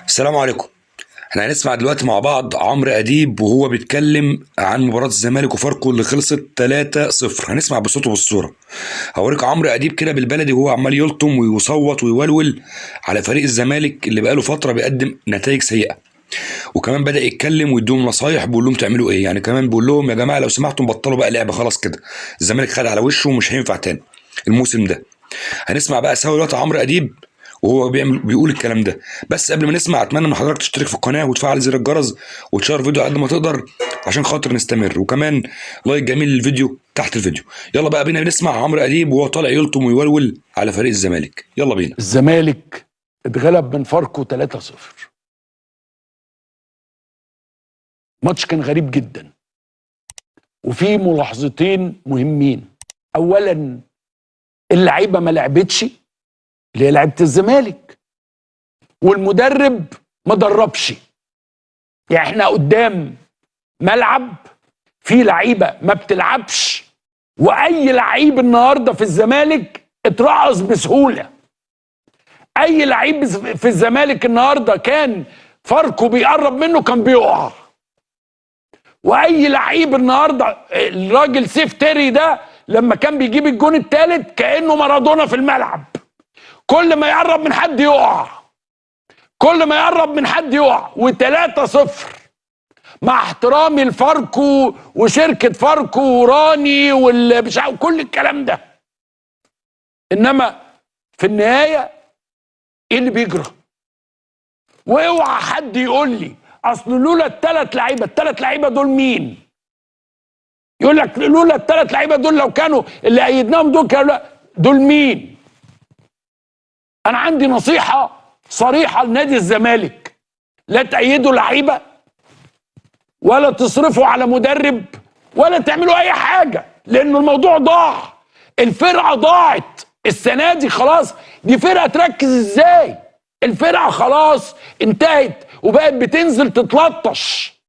السلام عليكم. احنا هنسمع دلوقتي مع بعض عمرو اديب وهو بيتكلم عن مباراة الزمالك وفاركو اللي خلصت 3-0. هنسمع بصوته وبالصورة. هوريك عمرو اديب كده بالبلدي وهو عمال يلطم ويصوت ويولول على فريق الزمالك اللي بقاله فترة بيقدم نتائج سيئة. وكمان بدأ يتكلم ويديهم نصايح، بيقول لهم تعملوا ايه، يعني كمان بيقول لهم يا جماعة لو سمحتم بطلوا بقى لعبة، خلاص كده الزمالك خد على وشه ومش هينفع تاني الموسم ده. هنسمع بقى سوا دلوقتي عمرو اديب وهو بيقول الكلام ده. بس قبل ما نسمع اتمنى ان حضرتك تشترك في القناه وتفعل زر الجرس وتشير الفيديو على قد ما تقدر عشان خاطر نستمر، وكمان لايك جميل للفيديو تحت الفيديو. يلا بقى بينا نسمع عمرو اديب وهو طالع يلطم ويولول على فريق الزمالك. يلا بينا. الزمالك اتغلب من فاركو 3-0. ماتش كان غريب جدا وفي ملاحظتين مهمين. اولا، اللعيبه ما لعبتش اللي هي لعيبه الزمالك، والمدرب ما دربش. يعني احنا قدام ملعب فيه لعيبه ما بتلعبش، واي لعيب النهارده في الزمالك اترقص بسهوله. اي لعيب في الزمالك النهارده كان فاركو بيقرب منه كان بيقع. واي لعيب النهارده، الراجل سيف تيري ده لما كان بيجيب الجون الثالث كانه مارادونا في الملعب، كل ما يقرب من حد يقع، كل ما يقرب من حد يقع. و3-0 مع احترامي لفاركو وشركه فاركو وراني والمش عارف كل الكلام ده، انما في النهايه ايه اللي بيجرى؟ واوعى حد يقول لي اصل لولا الثلاث لعيبه دول مين؟ يقول لك لولا الثلاث لعيبه دول لو كانوا اللي ايدناهم دول كانوا، دول مين؟ انا عندي نصيحه صريحه لنادي الزمالك: لا تأيدوا لعيبه ولا تصرفوا على مدرب ولا تعملوا اي حاجه، لان الموضوع ضاع. الفرقه ضاعت السنه دي خلاص. دي فرقه تركز ازاي؟ الفرقه خلاص انتهت وبقت بتنزل تتلطش.